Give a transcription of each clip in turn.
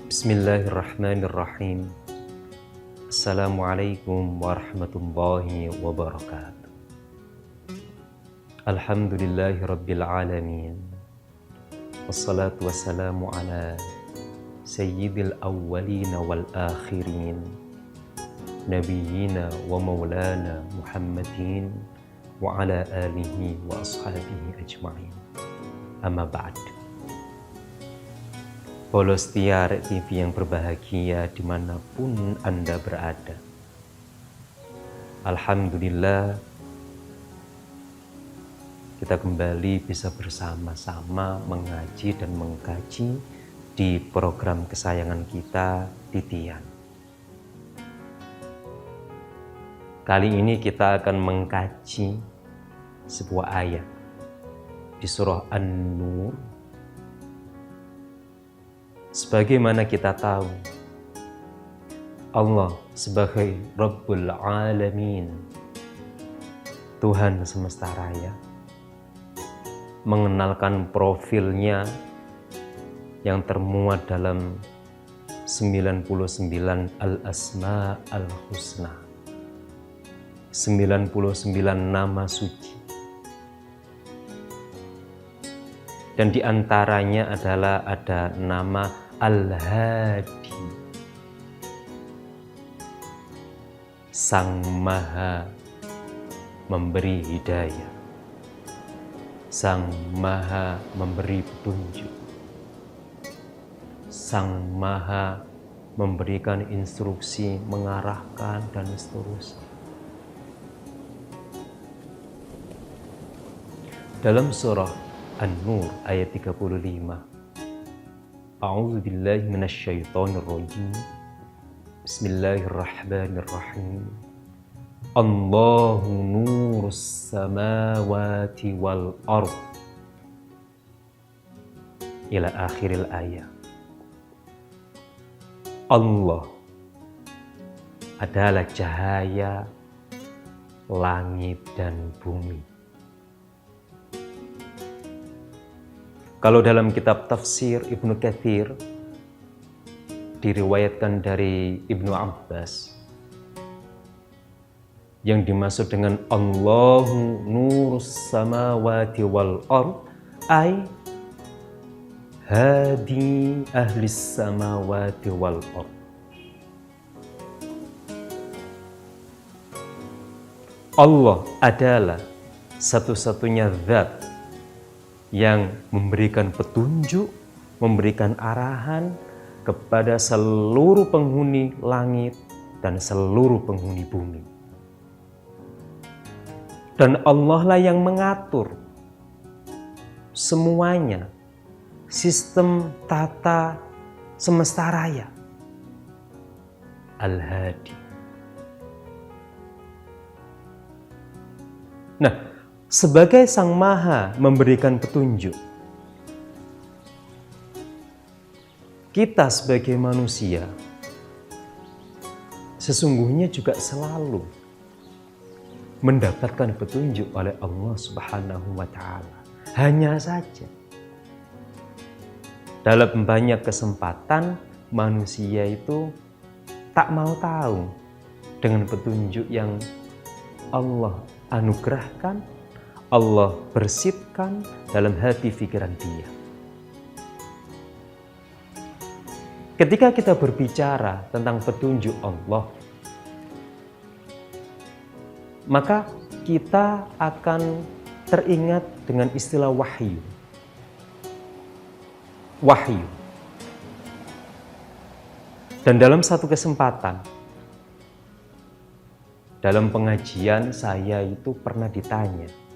Bismillahirrahmanirrahim. Assalamualaikum warahmatullahi wabarakatuh. Alhamdulillahi rabbil alamin. Wassalatu wassalamu ala sayyidil awwalin wal akhirin, nabiyyina wa maulana Muhammadin wa ala alihi wa ashabihi ajma'in. Amma ba'd. Setia TV yang berbahagia dimanapun Anda berada. Alhamdulillah, kita kembali bisa bersama-sama mengaji dan mengkaji di program kesayangan kita, Titian. Kali ini kita akan mengkaji sebuah ayat di surah An-Nur. Sebagaimana kita tahu, Allah sebagai Rabbul Alamin, Tuhan semesta raya, mengenalkan profilnya yang termuat dalam 99 Al-Asma Al-Husna, 99 nama suci. Dan diantaranya adalah ada nama Al-Hadi, Sang Maha memberi hidayah, Sang Maha memberi petunjuk, Sang Maha memberikan instruksi, mengarahkan, dan seterusnya. Dalam surah An-Nur ayat 35, A'udzu billahi minasyaitonir rajim. Bismillahirrahmanirrahim. Allahu nurus samawati wal ardh. Ila akhiril ayat. Allah adalah cahaya langit dan bumi. Kalau dalam kitab tafsir Ibnu Katsir diriwayatkan dari Ibnu Abbas, yang dimaksud dengan Allahu nurus samawati wal ardh ay hadi ahlis samawati wal ardh. Allah adalah satu-satunya zat yang memberikan petunjuk, memberikan arahan kepada seluruh penghuni langit dan seluruh penghuni bumi. Dan Allah lah yang mengatur semuanya, sistem tata semesta raya. Al-Hadi. Nah, sebagai Sang Maha memberikan petunjuk, kita sebagai manusia sesungguhnya juga selalu mendapatkan petunjuk oleh Allah Subhanahu wa Ta'ala. Hanya saja dalam banyak kesempatan manusia itu tak mau tahu dengan petunjuk yang Allah anugerahkan, Allah bersipkan dalam hati pikiran dia. Ketika kita berbicara tentang petunjuk Allah, maka kita akan teringat dengan istilah wahyu. Wahyu. Dan dalam satu kesempatan, dalam pengajian saya itu pernah ditanya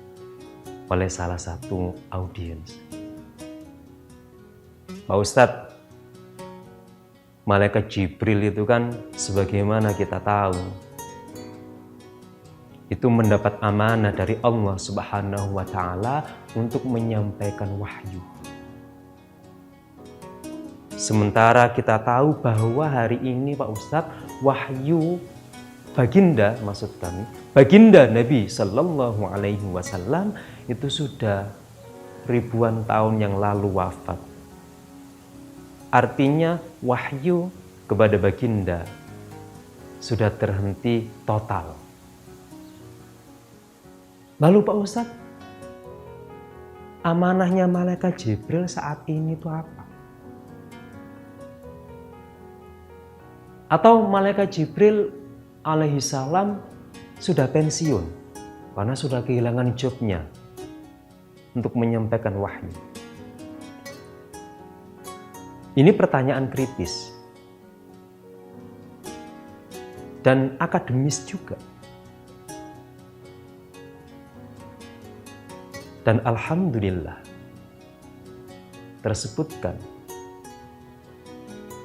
oleh salah satu audiens, Pak Ustadz, malaikat Jibril itu kan sebagaimana kita tahu itu mendapat amanah dari Allah Subhanahu wa Ta'ala untuk menyampaikan wahyu. Sementara kita tahu bahwa hari ini Pak Ustadz, wahyu baginda, maksud kami baginda Nabi Sallallahu Alaihi Wasallam itu sudah ribuan tahun yang lalu wafat. Artinya wahyu kepada baginda sudah terhenti total. Lalu Pak Ustadz, amanahnya malaikat Jibril saat ini itu apa? Atau malaikat Jibril alaihissalam sudah pensiun karena sudah kehilangan jobnya untuk menyampaikan wahyu? Ini pertanyaan kritis dan akademis juga. Dan alhamdulillah tersebutkan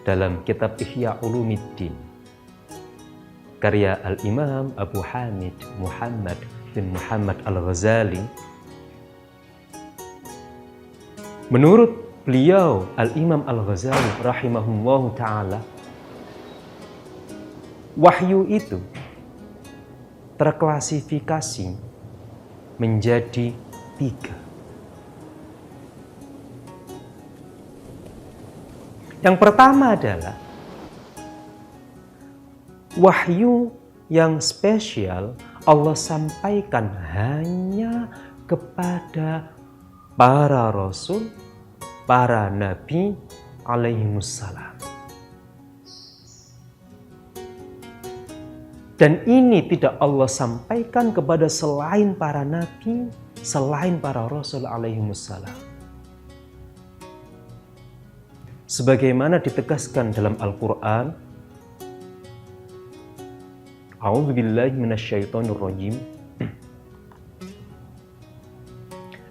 dalam kitab Ihya Ulumiddin karya Al-Imam Abu Hamid Muhammad bin Muhammad Al-Ghazali. Menurut beliau Al-Imam Al-Ghazali rahimahullahu ta'ala, wahyu itu terklasifikasi menjadi 3. Yang pertama adalah wahyu yang spesial Allah sampaikan hanya kepada para rasul, para nabi alaihimussalam. Dan ini tidak Allah sampaikan kepada selain para nabi, selain para rasul alaihimussalam. Sebagaimana ditegaskan dalam Al-Quran, A'udzubillahi minasyaitonirrajim.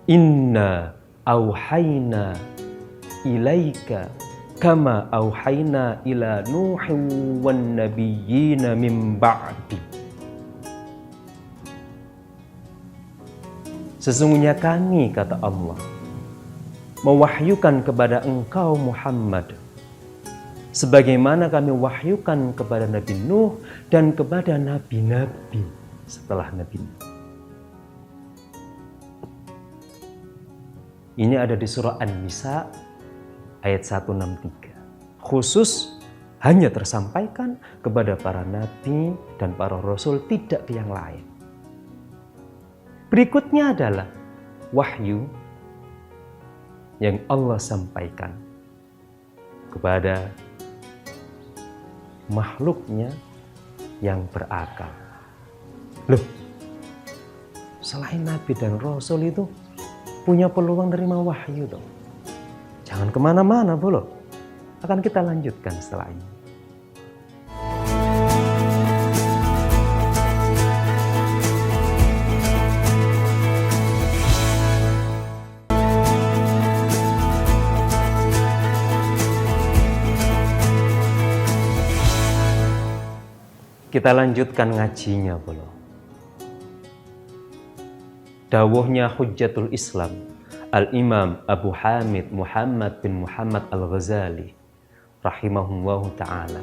Inna auhayna ilaika kama auhayna ila Nuhin wan nabiyyina min ba'di. Sesungguhnya kami, kata Allah, mewahyukan kepada engkau Muhammad sebagaimana kami wahyukan kepada Nabi Nuh dan kepada nabi-nabi setelah Nabi Nuh. Ini ada di surah An-Nisa ayat 163. Khusus hanya tersampaikan kepada para nabi dan para rasul, tidak ke yang lain. Berikutnya adalah wahyu yang Allah sampaikan kepada makhluknya yang berakal. Loh, selain nabi dan rasul itu punya peluang nerima wahyu dong. Jangan kemana-mana, bolo. Akan kita lanjutkan setelah ini. Kita lanjutkan ngajinya, bolo. Dawuhnya Hujjatul Islam Al-Imam Abu Hamid Muhammad bin Muhammad Al-Ghazali rahimahullahu ta'ala.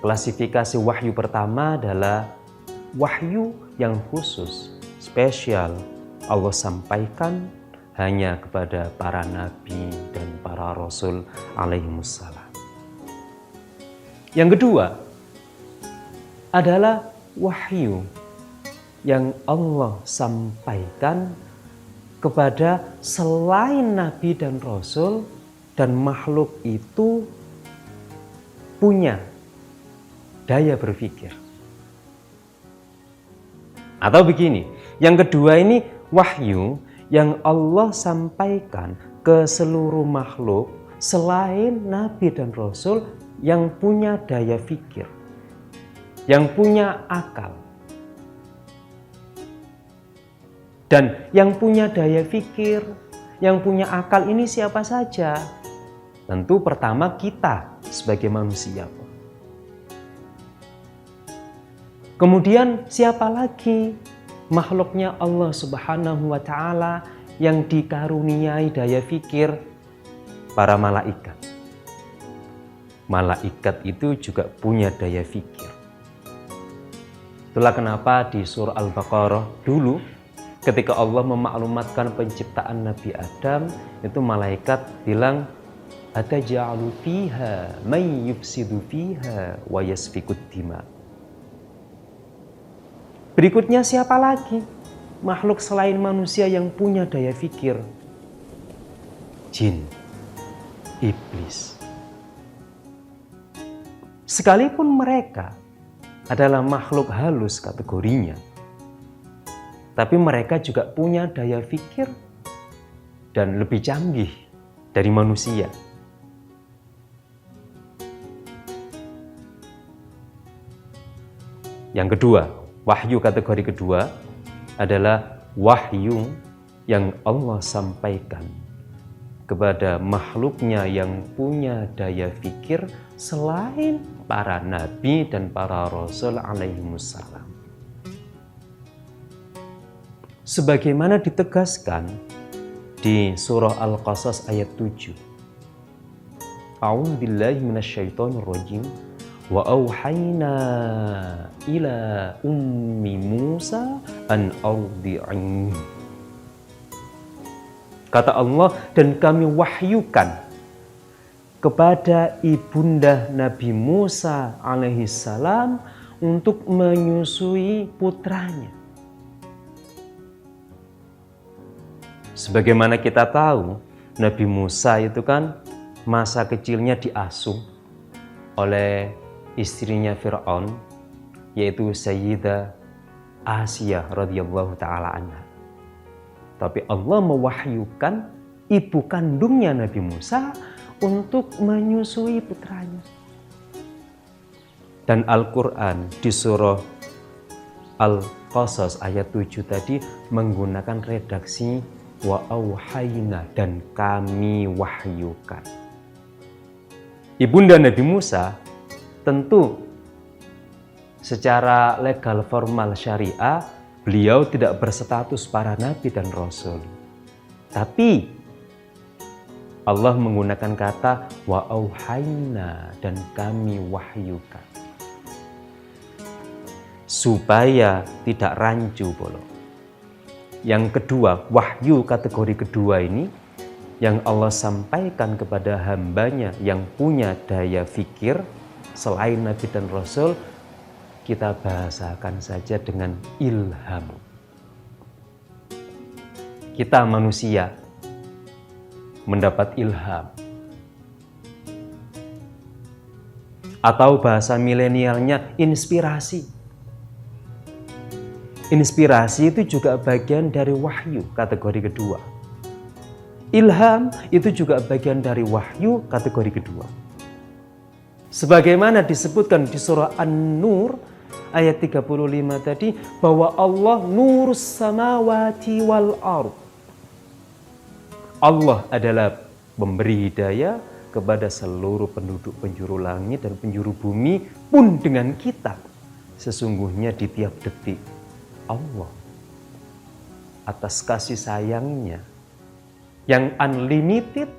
Klasifikasi wahyu pertama adalah wahyu yang khusus, spesial Allah sampaikan hanya kepada para nabi dan para rasul alaihimussalam. Yang kedua adalah wahyu yang Allah sampaikan kepada selain nabi dan rasul, dan makhluk itu punya daya berpikir. Atau begini, yang kedua ini wahyu yang Allah sampaikan ke seluruh makhluk selain nabi dan rasul yang punya daya pikir, yang punya akal. Dan yang punya daya pikir, yang punya akal ini siapa saja? Tentu pertama kita sebagai manusia. Kemudian siapa lagi? Makhluknya Allah Subhanahu wa ta'ala yang dikaruniai daya pikir, para malaikat. Malaikat itu juga punya daya pikir. Itulah kenapa di surah Al-Baqarah dulu ketika Allah memaklumatkan penciptaan Nabi Adam, itu malaikat bilang, ataj'alu fiha may yufsidu fiha wa yasfikut dima. Berikutnya siapa lagi makhluk selain manusia yang punya daya fikir? Jin, iblis. Sekalipun mereka adalah makhluk halus kategorinya, tapi mereka juga punya daya fikir dan lebih canggih dari manusia. Yang kedua, wahyu kategori kedua adalah wahyu yang Allah sampaikan kepada makhluknya yang punya daya fikir selain para nabi dan para rasul alaihimussalam. Sebagaimana ditegaskan di surah Al-Qasas ayat 7. A'udzu billahi minasyaitonir rajim. Wa auhayna ila ummi Musa an ardi'in. Kata Allah, dan kami wahyukan kepada ibunda Nabi Musa alaihissalam untuk menyusui putranya. Sebagaimana kita tahu, Nabi Musa itu kan masa kecilnya diasuh oleh istrinya Fir'aun, yaitu Sayyidah Asiyah radhiyallahu ta'ala anha. Tapi Allah mewahyukan ibu kandungnya Nabi Musa untuk menyusui putranya. Dan Al-Quran di surah Al-Qasas ayat 7 tadi menggunakan redaksi wa auhayna, dan kami wahyukan. Ibunda Nabi Musa tentu secara legal formal syariah beliau tidak berstatus para nabi dan rasul. Tapi Allah menggunakan kata wa auhayna, dan kami wahyukan, supaya tidak rancu bolong. Yang kedua, wahyu kategori kedua ini yang Allah sampaikan kepada hambanya yang punya daya fikir selain nabi dan rasul, kita bahasakan saja dengan ilham. Kita manusia mendapat ilham. Atau bahasa milenialnya inspirasi. Inspirasi itu juga bagian dari wahyu kategori kedua. Ilham itu juga bagian dari wahyu kategori kedua. Sebagaimana disebutkan di surah An-Nur ayat 35 tadi, bahwa Allah nurus samawati wal ardh. Allah adalah memberi hidayah kepada seluruh penduduk penjuru langit dan penjuru bumi, pun dengan kita. Sesungguhnya di tiap detik Allah atas kasih sayangnya yang unlimited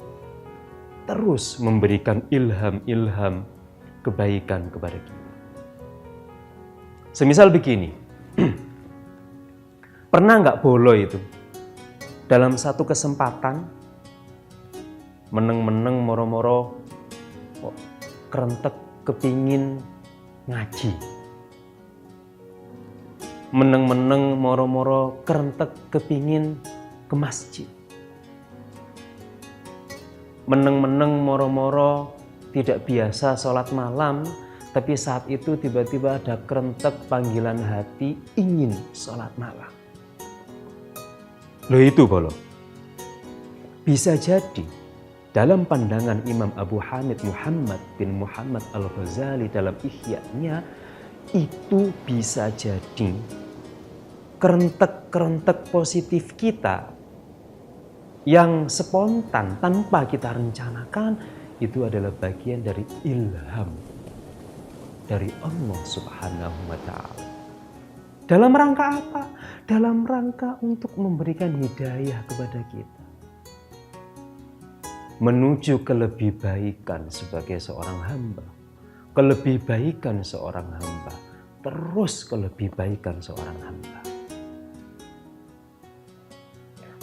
terus memberikan ilham-ilham kebaikan kepada kita. Semisal begini, pernah nggak bolo itu dalam satu kesempatan meneng-meneng moro-moro kerentek kepingin ngaji, meneng-meneng moro-moro kerentek kepingin ke masjid, meneng-meneng moro-moro tidak biasa sholat malam, tapi saat itu tiba-tiba ada kerentek panggilan hati ingin sholat malam. Loh itu bolo. Bisa jadi dalam pandangan Imam Abu Hamid Muhammad bin Muhammad Al-Ghazali dalam Ihya-nya, itu bisa jadi kerentek-kerentek positif kita yang spontan tanpa kita rencanakan, itu adalah bagian dari ilham dari Allah Subhanahu wa Ta'ala. Dalam rangka apa? Dalam rangka untuk memberikan hidayah kepada kita menuju kelebihbaikan sebagai seorang hamba, kelebihbaikan seorang hamba, terus kelebihbaikan seorang hamba.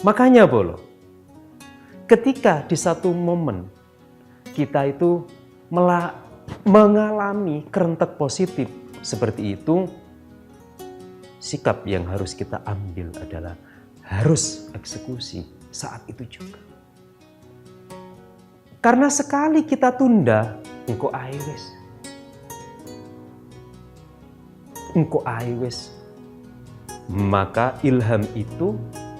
Makanya bolo, ketika di satu momen kita itu mengalami kerentek positif seperti itu, sikap yang harus kita ambil adalah harus eksekusi saat itu juga. Karena sekali kita tunda, engko aiwes, maka ilham itu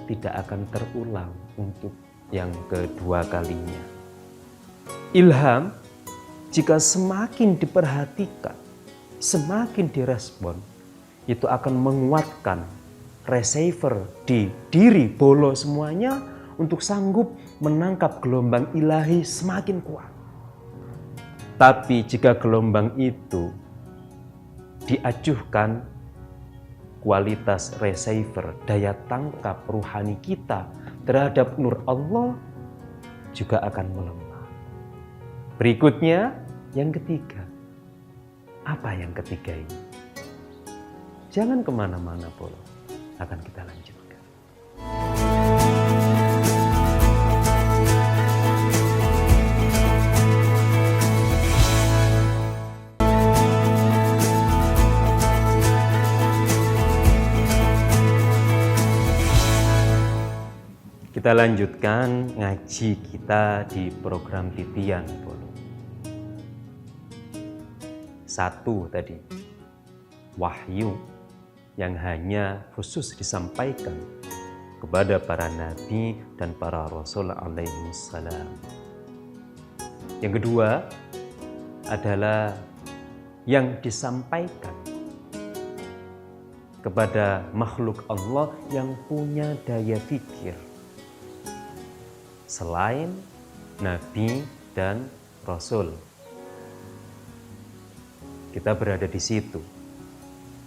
tidak akan terulang untuk yang kedua kalinya. Ilham jika semakin diperhatikan, semakin direspon, itu akan menguatkan receiver di diri bolo semuanya untuk sanggup menangkap gelombang ilahi semakin kuat. Tapi jika gelombang itu diacuhkan, kualitas receiver, daya tangkap ruhani kita terhadap nur Allah juga akan melemah. Berikutnya, yang ketiga. Apa yang ketiga ini? Jangan kemana-mana, Polo. Akan kita lanjutkan. Kita lanjutkan ngaji kita di program titian, Polo. 1 tadi, wahyu yang hanya khusus disampaikan kepada para nabi dan para rasul alaihi salam. Yang kedua adalah yang disampaikan kepada makhluk Allah yang punya daya fikir selain nabi dan rasul. Kita berada di situ,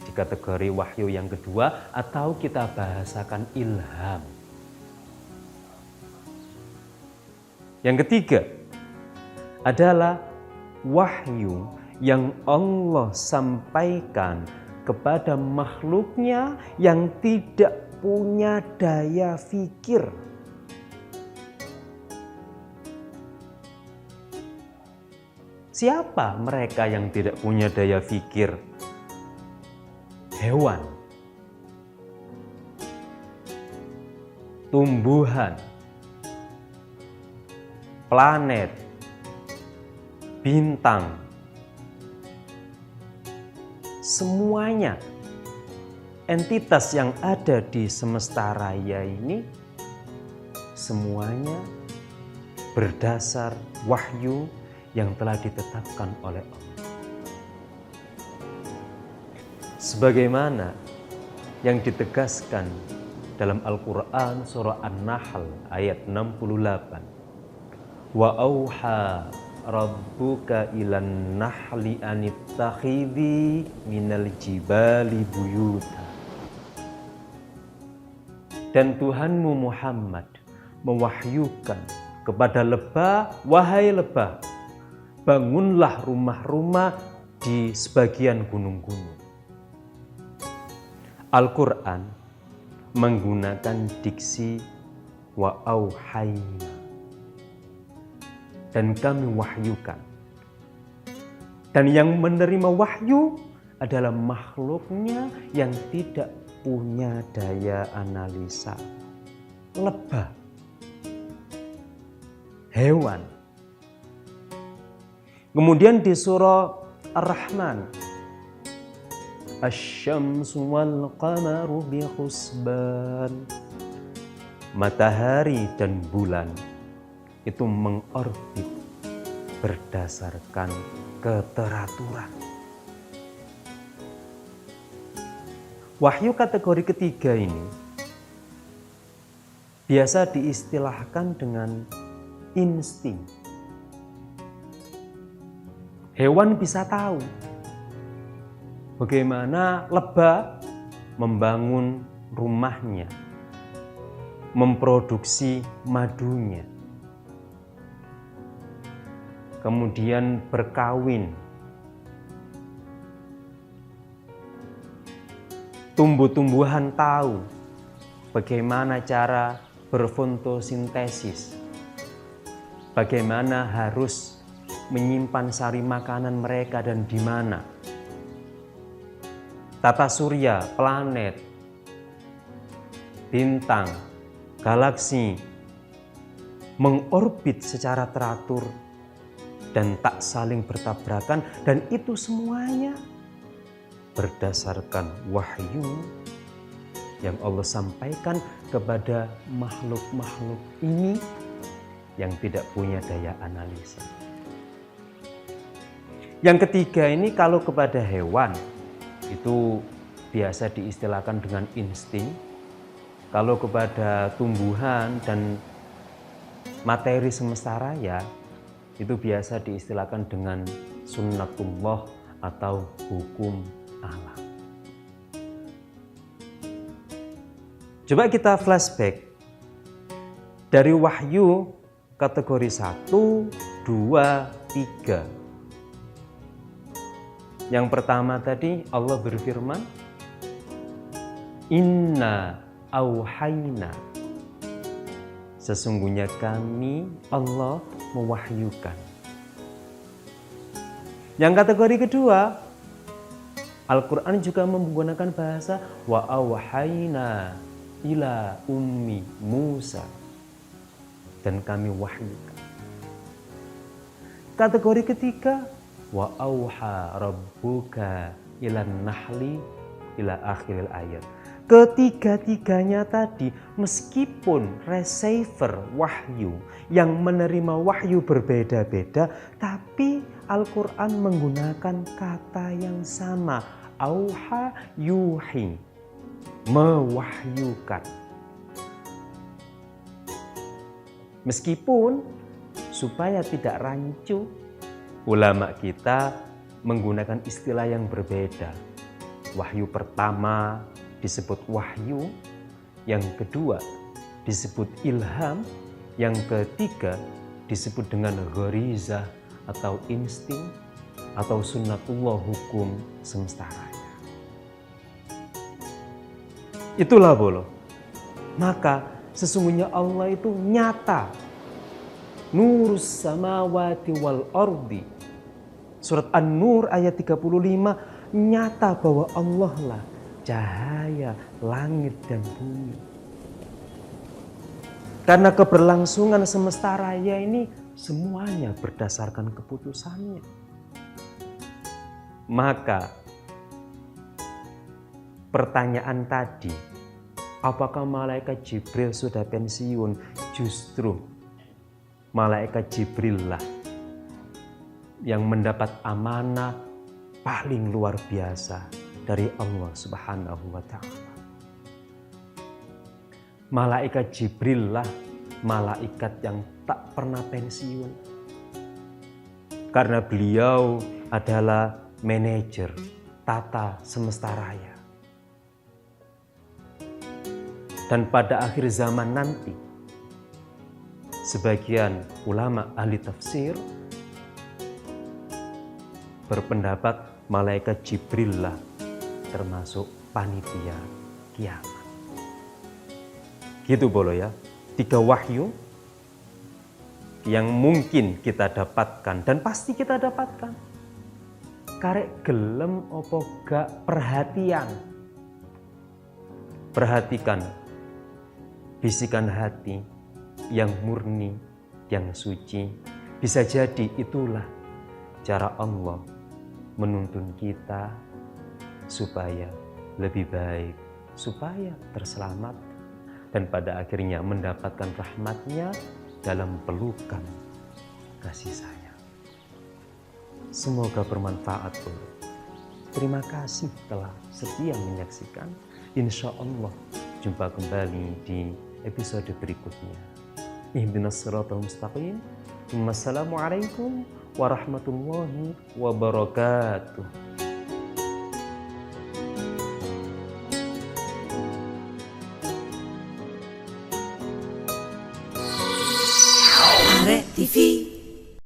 di kategori wahyu yang kedua, atau kita bahasakan ilham. Yang ketiga adalah wahyu yang Allah sampaikan kepada makhluknya yang tidak punya daya fikir. Siapa mereka yang tidak punya daya fikir? Hewan, tumbuhan, planet, bintang, semuanya entitas yang ada di semesta raya ini semuanya berdasar wahyu yang telah ditetapkan oleh Allah. Sebagaimana yang ditegaskan dalam Al-Quran surah An-Nahl ayat 68. Wa auha rabbuka ilan nahli anittakhidhi minal jibali buyuta. Dan Tuhanmu Muhammad mewahyukan kepada lebah, wahai lebah, bangunlah rumah-rumah di sebagian gunung-gunung. Al-Quran menggunakan diksi wa auhayna, dan kami wahyukan. Dan yang menerima wahyu adalah makhluknya yang tidak punya daya analisa. Lebah, hewan. Kemudian di surah Ar-Rahman, Asy-syamsu wal qamaru bihusban. Matahari dan bulan itu mengorbit berdasarkan keteraturan. Wahyu kategori ketiga ini biasa diistilahkan dengan insting. Hewan bisa tahu bagaimana lebah membangun rumahnya, memproduksi madunya, kemudian berkawin. Tumbuh-tumbuhan tahu bagaimana cara berfotosintesis, bagaimana harus menyimpan sari makanan mereka dan di mana. Tata surya, planet, bintang, galaksi mengorbit secara teratur dan tak saling bertabrakan, dan itu semuanya berdasarkan wahyu yang Allah sampaikan kepada makhluk-makhluk ini yang tidak punya daya analisa. Yang ketiga ini kalau kepada hewan itu biasa diistilahkan dengan insting. Kalau kepada tumbuhan dan materi semesta raya itu biasa diistilahkan dengan sunnatullah atau hukum alam. Coba kita flashback dari wahyu kategori 1, 2, 3. Yang pertama tadi Allah berfirman, Inna auhayna. Sesungguhnya kami Allah mewahyukan. Yang kategori kedua, Al-Quran juga menggunakan bahasa wa auhayna ila ummi Musa, dan kami wahyukan. Kategori ketiga, wa auha rabbuka ilan nahli ila akhiril ayat. Ketiga-tiganya tadi meskipun receiver wahyu yang menerima wahyu berbeda-beda, tapi Al-Quran menggunakan kata yang sama, auha yuhi, mewahyukan. Meskipun supaya tidak rancu, ulama kita menggunakan istilah yang berbeda. Wahyu pertama disebut wahyu, yang kedua disebut ilham, yang ketiga disebut dengan gharizah atau insting atau sunnatullah, hukum semesta raya. Itulah bolo. Maka sesungguhnya Allah itu nyata. Nurus samawati wal ardi. Surat An-Nur ayat 35, nyata bahwa Allah lah cahaya langit dan bumi. Karena keberlangsungan semesta raya ini semuanya berdasarkan keputusannya. Maka pertanyaan tadi, apakah malaikat Jibril sudah pensiun? Justru malaikat Jibril lah yang mendapat amanah paling luar biasa dari Allah Subhanahu wa Ta'ala. Malaikat Jibril lah malaikat yang tak pernah pensiun, karena beliau adalah manajer tata semesta raya. Dan pada akhir zaman nanti, sebagian ulama ahli tafsir berpendapat malaikat Jibril lah termasuk panitia kiamat. Gitu bolo ya. 3 wahyu yang mungkin kita dapatkan dan pasti kita dapatkan. Karek gelem opo gak perhatian. Perhatikan bisikan hati yang murni, yang suci. Bisa jadi itulah cara Allah menuntun kita supaya lebih baik, supaya terselamat, dan pada akhirnya mendapatkan rahmatnya dalam pelukan kasih sayang. Semoga bermanfaat. Terima kasih telah setia menyaksikan. Insya Allah jumpa kembali di episode berikutnya. Ihdinas siratal mustaqim. Wassalamualaikum warahmatullahi wabarakatuh.